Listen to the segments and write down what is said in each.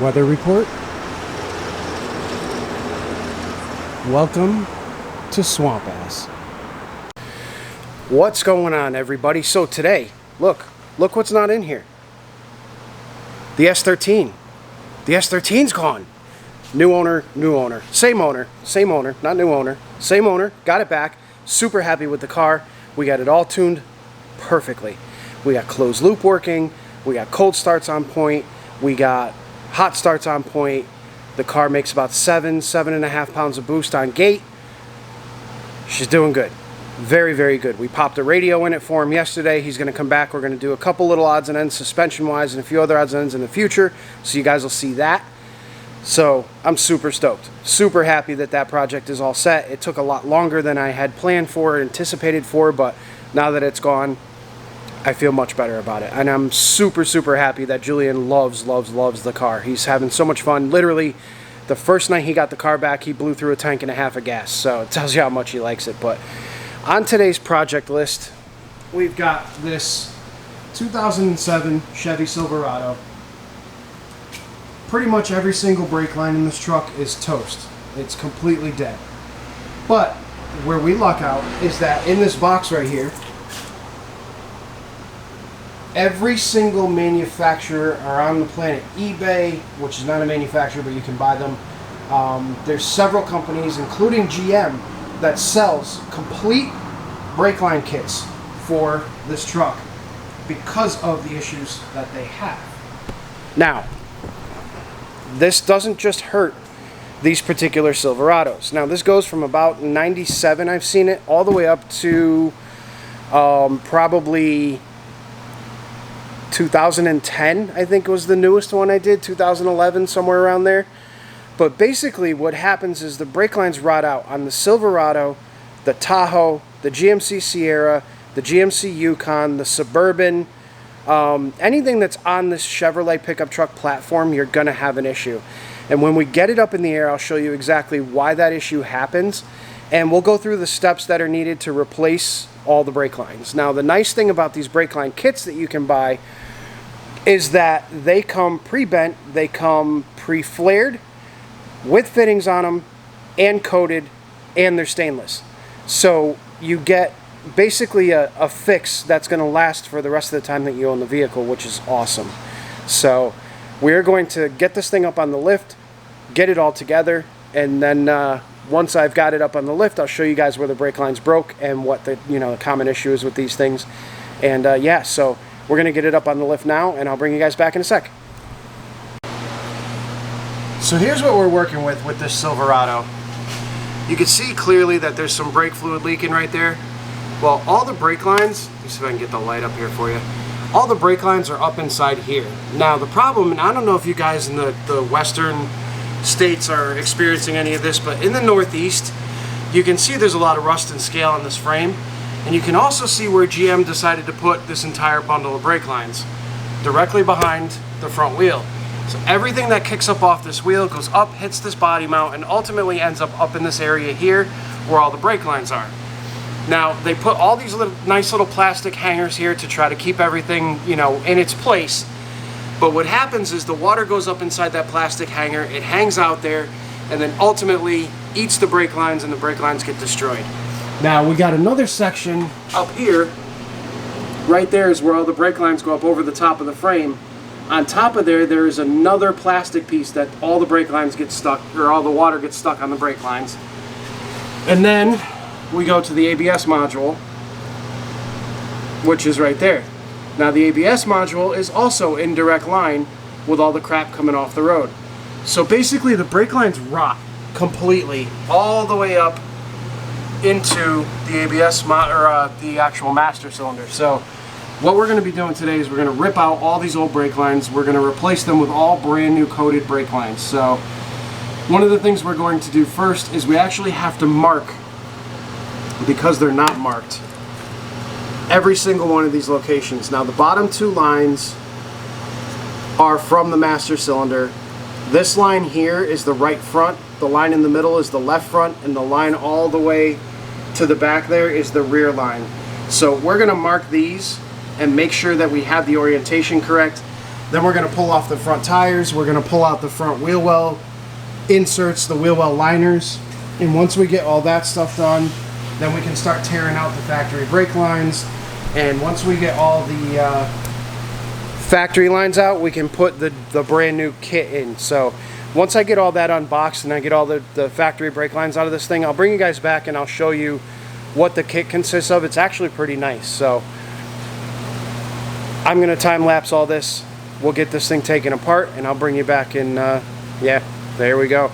Weather report. Welcome to Swamp Ass. What's going on, everybody? So today, look what's not in here. The S13. The S13's gone. New owner, same owner, not new owner, same owner, got it back. Super happy with the car. We got it all tuned perfectly. We got closed loop working, we got cold starts on point, we got hot starts on point. The car makes about 7.5 pounds of boost on gate. She's doing good. Very, very good. We popped a radio in it for him yesterday. He's going to come back. We're going to do a couple little odds and ends suspension-wise and a few other odds and ends in the future. So you guys will see that. So I'm super stoked. Super happy that that project is all set. It took a lot longer than I had planned for, anticipated for, but now that it's gone, I feel much better about it. And I'm super, super happy that Julian loves the car. He's having so much fun. Literally, the first night he got the car back, he blew through a tank and a half of gas. So it tells you how much he likes it. But on today's project list, we've got this 2007 Chevy Silverado. Pretty much every single brake line in this truck is toast. It's completely dead. But where we luck out is that in this box right here, every single manufacturer around the planet, eBay, which is not a manufacturer, but you can buy them. There's several companies, including GM, that sells complete brake line kits for this truck because of the issues that they have. Now, this doesn't just hurt these particular Silverados. Now, this goes from about 97, I've seen it, all the way up to probably 2010, I think was the newest one I did, 2011, somewhere around there. But basically what happens is the brake lines rot out on the Silverado, the Tahoe, the GMC Sierra, the GMC Yukon, the Suburban, anything that's on this Chevrolet pickup truck platform, you're going to have an issue. And when we get it up in the air, I'll show you exactly why that issue happens. And we'll go through the steps that are needed to replace all the brake lines. Now, the nice thing about these brake line kits that you can buy is that they come pre-bent, they come pre-flared, with fittings on them, and coated, and they're stainless. So you get basically a fix that's going to last for the rest of the time that you own the vehicle, which is awesome. So we're going to get this thing up on the lift, get it all together, and then once I've got it up on the lift, I'll show you guys where the brake lines broke and what the the common issue is with these things. And yeah, so we're going to get it up on the lift now, and I'll bring you guys back in a sec. So here's what we're working with this Silverado. You can see clearly that there's some brake fluid leaking right there. Well, all the brake lines, let me see if I can get the light up here for you. All the brake lines are up inside here. Now the problem, and I don't know if you guys in the western states are experiencing any of this, but in the Northeast, you can see there's a lot of rust and scale on this frame. And you can also see where GM decided to put this entire bundle of brake lines directly behind the front wheel. So everything that kicks up off this wheel goes up, hits this body mount, and ultimately ends up in this area here where all the brake lines are. Now, they put all these nice little plastic hangers here to try to keep everything, in its place. But what happens is the water goes up inside that plastic hanger, it hangs out there, and then ultimately eats the brake lines, and the brake lines get destroyed. Now we got another section up here. Right there is where all the brake lines go up over the top of the frame. On top of there is another plastic piece that all the brake lines get stuck, or all the water gets stuck on the brake lines. And then we go to the ABS module, which is right there. Now the ABS module is also in direct line with all the crap coming off the road. So basically the brake lines rot completely all the way up into the ABS the actual master cylinder. So what we're going to be doing today is we're going to rip out all these old brake lines. We're going to replace them with all brand new coated brake lines. So one of the things we're going to do first is we actually have to mark, because they're not marked, every single one of these locations. Now the bottom two lines are from the master cylinder. This line here is the right front, the line in the middle is the left front, and the line all the way to the back there is the rear line. So we're going to mark these and make sure that we have the orientation correct. Then we're going to pull off the front tires. We're going to pull out the front wheel well inserts, the wheel well liners. And once we get all that stuff done, then we can start tearing out the factory brake lines. And once we get all the factory lines out, we can put the brand new kit in. So once I get all that unboxed and I get all the factory brake lines out of this thing, I'll bring you guys back and I'll show you what the kit consists of. It's actually pretty nice. So I'm going to time lapse all this. We'll get this thing taken apart and I'll bring you back in. Yeah, there we go.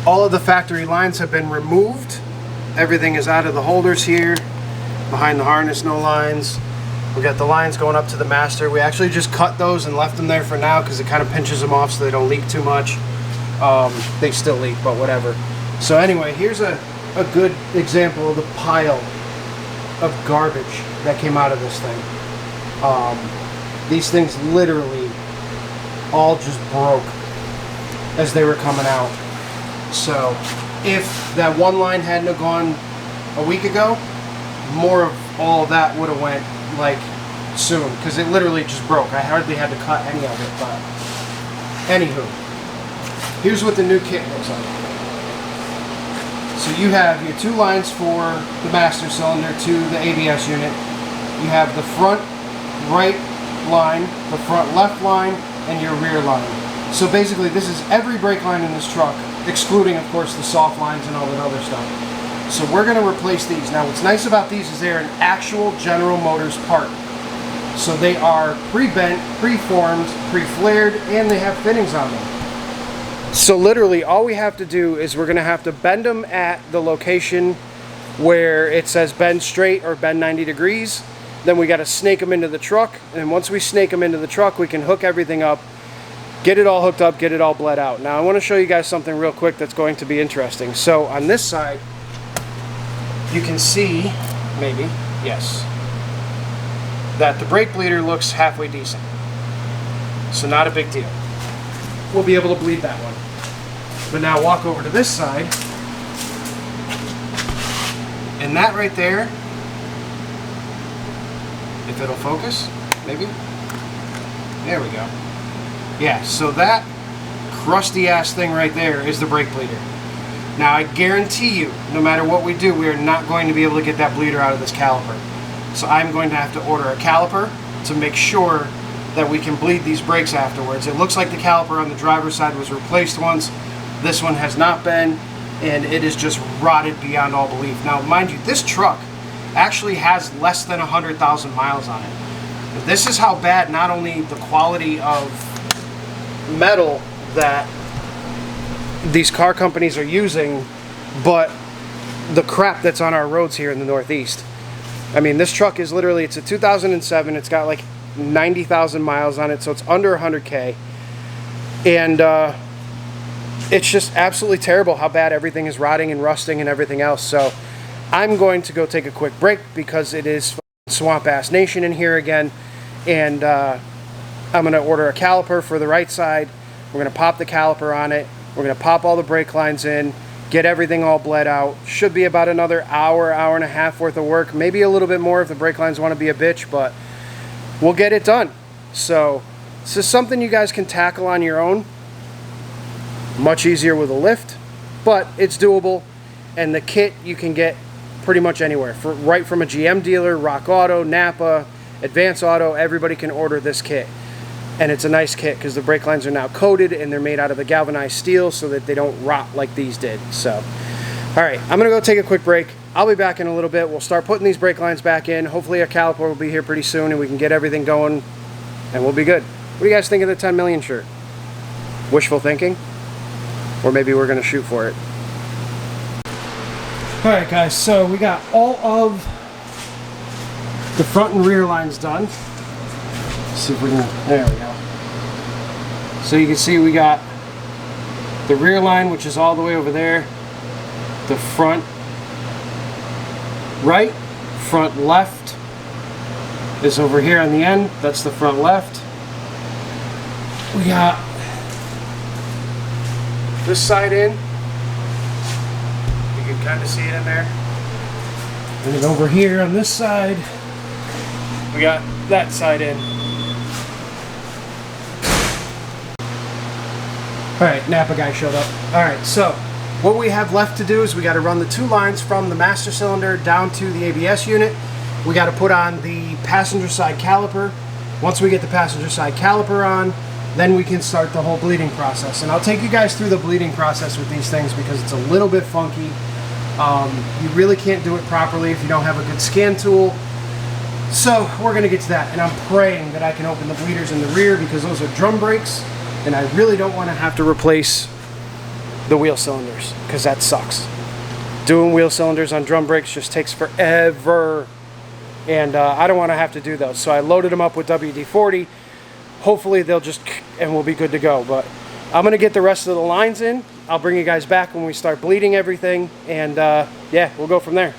All of the factory lines have been removed. Everything is out of the holders here. Behind the harness, no lines. We got the lines going up to the master. We actually just cut those and left them there for now because it kind of pinches them off so they don't leak too much. They still leak, but whatever. So anyway, here's a good example of the pile of garbage that came out of this thing. These things literally all just broke as they were coming out. So if that one line hadn't have gone a week ago, more of all of that would have went like soon, because it literally just broke. I hardly had to cut any of it. But anywho, here's what the new kit looks like. So you have your two lines for the master cylinder to the ABS unit. You have the front right line, the front left line, and your rear line. So basically this is every brake line in this truck, excluding of course the soft lines and all that other stuff. So we're going to replace these. Now what's nice about these is they're an actual General Motors part. So they are pre-bent, pre-formed, pre-flared, and they have fittings on them. So literally all we have to do is we're going to have to bend them at the location where it says bend straight or bend 90 degrees. Then we got to snake them into the truck, and once we snake them into the truck we can hook everything up, get it all hooked up, get it all bled out. Now I want to show you guys something real quick that's going to be interesting. So on this side, you can see, maybe, yes, that the brake bleeder looks halfway decent. So not a big deal. We'll be able to bleed that one. But now walk over to this side, and that right there, if it'll focus, maybe, there we go. Yeah, so that crusty ass thing right there is the brake bleeder. Now I guarantee you, no matter what we do, we are not going to be able to get that bleeder out of this caliper. So I'm going to have to order a caliper to make sure that we can bleed these brakes afterwards. It looks like the caliper on the driver's side was replaced once. This one has not been, and it is just rotted beyond all belief. Now mind you, this truck actually has less than 100,000 miles on it. But this is how bad not only the quality of metal that these car companies are using, but the crap that's on our roads here in the Northeast. I mean, this truck is literally, it's a 2007, it's got like 90,000 miles on it, so it's under 100K, and it's just absolutely terrible how bad everything is rotting and rusting and everything else. So I'm going to go take a quick break because it is Swamp Ass Nation in here again, and I'm going to order a caliper for the right side. We're going to pop the caliper on it. We're going to pop all the brake lines in, get everything all bled out. Should be about another hour, hour and a half worth of work, maybe a little bit more if the brake lines want to be a bitch, but we'll get it done. So this is something you guys can tackle on your own. Much easier with a lift, but it's doable, and the kit you can get pretty much anywhere, right from a GM dealer, Rock Auto, Napa, Advance Auto. Everybody can order this kit, and it's a nice kit because the brake lines are now coated and they're made out of the galvanized steel so that they don't rot like these did. So all right, I'm gonna go take a quick break. I'll be back in a little bit. We'll start putting these brake lines back in. Hopefully a caliper will be here pretty soon and we can get everything going and we'll be good. What do you guys think of the 10 million shirt? Wishful thinking? Or maybe we're gonna shoot for it. All right guys, so we got all of the front and rear lines done. Let's see if we can, there we go. So you can see we got the rear line, which is all the way over there. The front right, front left is over here on the end. That's the front left. We got this side in. You can kind of see it in there. And then over here on this side, we got that side in. Alright, Napa guy showed up. Alright, so what we have left to do is we got to run the two lines from the master cylinder down to the ABS unit. We got to put on the passenger side caliper. Once we get the passenger side caliper on, then we can start the whole bleeding process. And I'll take you guys through the bleeding process with these things because it's a little bit funky. You really can't do it properly if you don't have a good scan tool. So we're going to get to that. And I'm praying that I can open the bleeders in the rear because those are drum brakes. And I really don't want to have to replace the wheel cylinders because that sucks. Doing wheel cylinders on drum brakes just takes forever. And I don't want to have to do those. So I loaded them up with WD-40. Hopefully they'll just, and we'll be good to go. But I'm going to get the rest of the lines in. I'll bring you guys back when we start bleeding everything. And yeah, we'll go from there.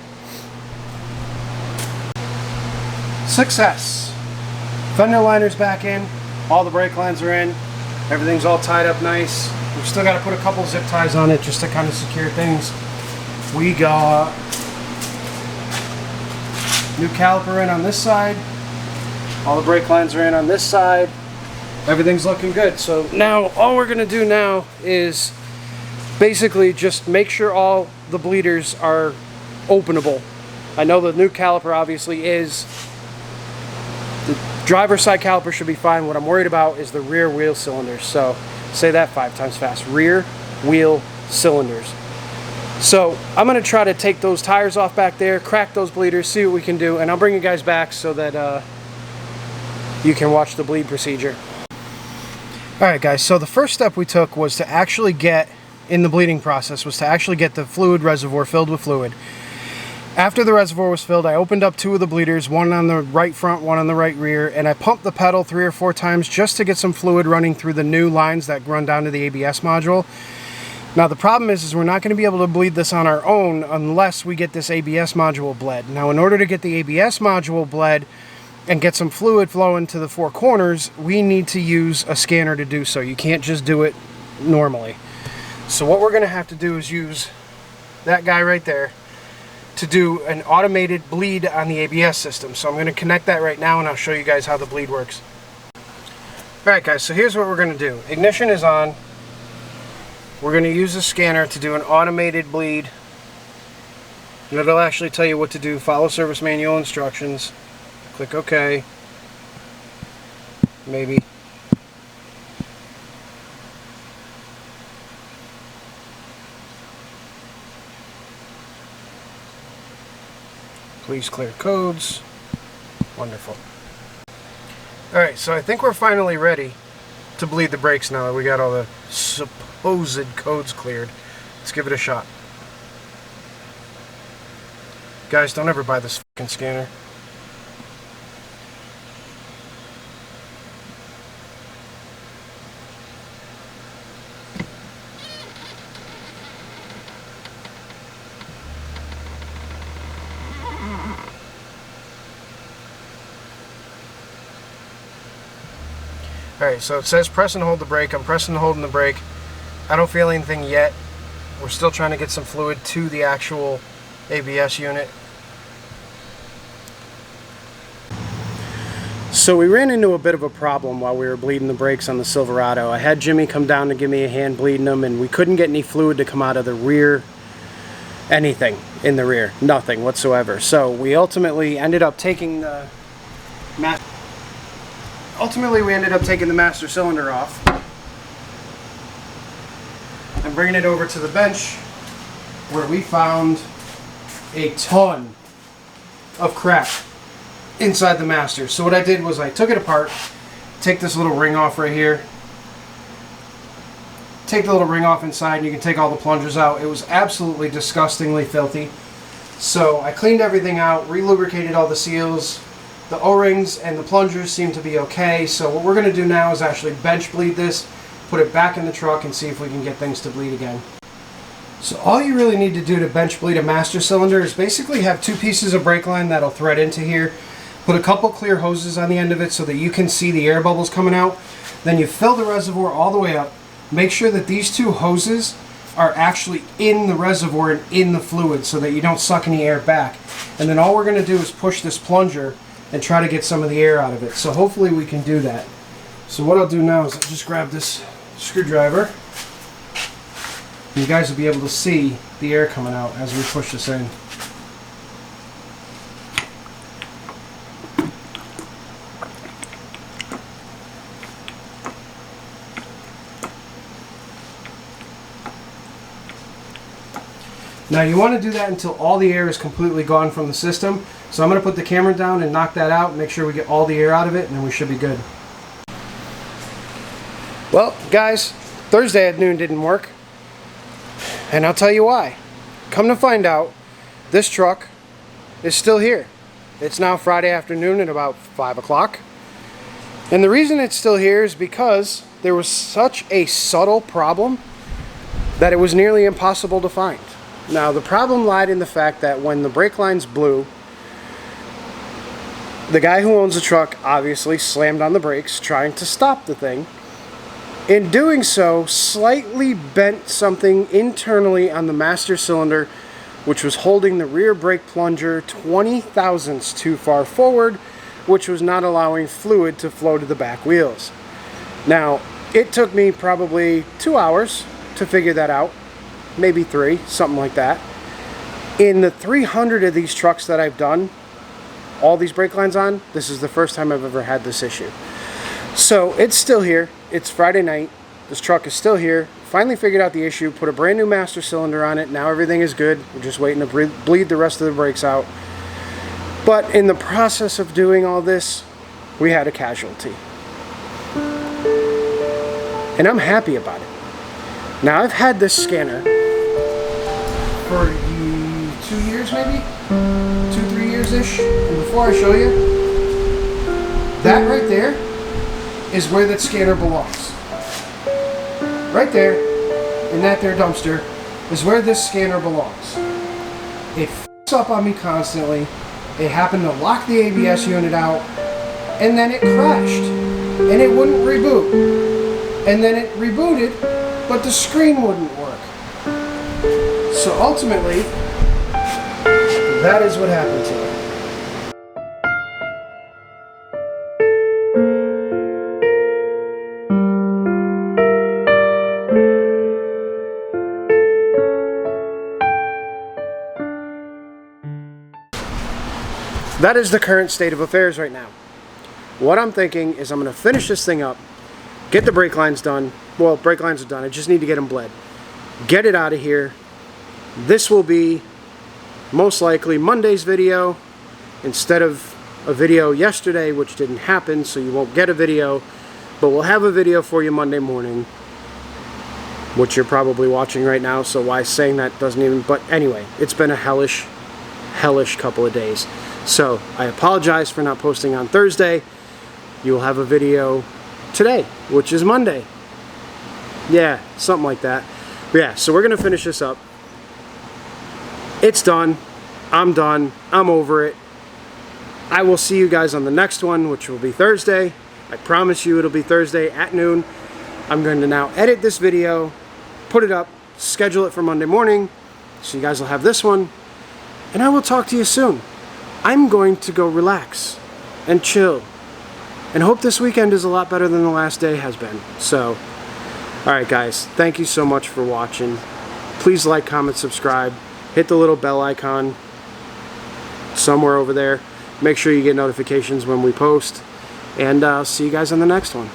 Success. Fender liner's back in. All the brake lines are in. Everything's all tied up nice. We've still got to put a couple zip ties on it just to kind of secure things. We got new caliper in on this side. All the brake lines are in on this side. Everything's looking good. So now all we're going to do now is basically just make sure all the bleeders are openable. I know the new caliper obviously is. The driver's side caliper should be fine. What I'm worried about is the rear wheel cylinders. So say that 5 times fast. Rear wheel cylinders. So I'm going to try to take those tires off back there, crack those bleeders, see what we can do, and I'll bring you guys back so that you can watch the bleed procedure. Alright guys, so the first step we took was to actually get, in the bleeding process, was to actually get the fluid reservoir filled with fluid. After the reservoir was filled, I opened up 2 of the bleeders, one on the right front, one on the right rear, and I pumped the pedal 3 or 4 times just to get some fluid running through the new lines that run down to the ABS module. Now the problem is we're not going to be able to bleed this on our own unless we get this ABS module bled. Now in order to get the ABS module bled and get some fluid flowing to the 4 corners, we need to use a scanner to do so. You can't just do it normally. So what we're going to have to do is use that guy right there to do an automated bleed on the ABS system. So I'm going to connect that right now and I'll show you guys how the bleed works. Alright guys, so here's what we're going to do. Ignition is on. We're going to use a scanner to do an automated bleed. And it'll actually tell you what to do. Follow service manual instructions. Click OK. Maybe. Please clear codes. Wonderful. Alright, so I think we're finally ready to bleed the brakes now that we got all the supposed codes cleared. Let's give it a shot. Guys, don't ever buy this fucking scanner. Alright, so it says press and hold the brake. I'm pressing and holding the brake. I don't feel anything yet. We're still trying to get some fluid to the actual ABS unit. So we ran into a bit of a problem while we were bleeding the brakes on the Silverado. I had Jimmy come down to give me a hand bleeding them, and we couldn't get any fluid to come out of the rear, anything in the rear, nothing whatsoever. So we ultimately ended up taking the master cylinder off and bringing it over to the bench, where we found a ton of crap inside the master. So what I did was I took it apart, take this little ring off right here, take the little ring off inside, and you can take all the plungers out. It was absolutely disgustingly filthy. So I cleaned everything out, re-lubricated all the seals. The O-rings and the plungers seem to be okay. So what we're going to do now is actually bench bleed this, put it back in the truck, and see if we can get things to bleed again. So all you really need to do to bench bleed a master cylinder is basically have two pieces of brake line that'll thread into here. Put a couple clear hoses on the end of it so that you can see the air bubbles coming out. Then you fill the reservoir all the way up. Make sure that these two hoses are actually in the reservoir and in the fluid so that you don't suck any air back. And then all we're going to do is push this plunger and try to get some of the air out of it. So hopefully we can do that. So what I'll do now is I'll just grab this screwdriver. You guys will be able to see the air coming out as we push this in. Now you want to do that until all the air is completely gone from the system. So I'm going to put the camera down and knock that out, make sure we get all the air out of it, and then we should be good. Well, guys, Thursday at noon didn't work. And I'll tell you why. Come to find out, this truck is still here. It's now Friday afternoon at about 5 o'clock. And the reason it's still here is because there was such a subtle problem that it was nearly impossible to find. Now, the problem lied in the fact that when the brake lines blew, the guy who owns the truck obviously slammed on the brakes trying to stop the thing. In doing so, slightly bent something internally on the master cylinder, which was holding the rear brake plunger 20 thousandths too far forward, which was not allowing fluid to flow to the back wheels. Now, it took me probably 2 hours to figure that out. Maybe 3, something like that. In the 300 of these trucks that I've done, all these brake lines on, this is the first time I've ever had this issue. So it's still here. It's Friday night. This truck is still here. Finally figured out the issue, put a brand new master cylinder on it. Now everything is good. We're just waiting to bleed the rest of the brakes out. But in the process of doing all this, we had a casualty. And I'm happy about it. Now I've had this scanner for 2 years maybe? 2-3 years-ish. And before I show you, that right there is where that scanner belongs. Right there, in that there dumpster, is where this scanner belongs. It f***s up on me constantly. It happened to lock the ABS unit out, and then it crashed, and it wouldn't reboot. And then it rebooted, but the screen wouldn't work. So ultimately, that is what happened to it. That is the current state of affairs right now. What I'm thinking is I'm going to finish this thing up, get the brake lines done. Well, brake lines are done. I just need to get them bled. Get it out of here. This will be most likely Monday's video instead of a video yesterday, which didn't happen, so you won't get a video. But we'll have a video for you Monday morning, which you're probably watching right now, so why saying that doesn't even... But anyway, it's been a hellish couple of days. So I apologize for not posting on Thursday. You will have a video today, which is Monday. Yeah, something like that. But yeah, so we're going to finish this up. It's done. I'm done. I'm over it. I will see you guys on the next one, which will be Thursday. I promise you it'll be Thursday at noon. I'm going to now edit this video, put it up, schedule it for Monday morning, so you guys will have this one, and I will talk to you soon. I'm going to go relax and chill and hope this weekend is a lot better than the last day has been. So, alright guys, thank you so much for watching. Please like, comment, subscribe. Hit the little bell icon somewhere over there. Make sure you get notifications when we post. And I'll see you guys on the next one.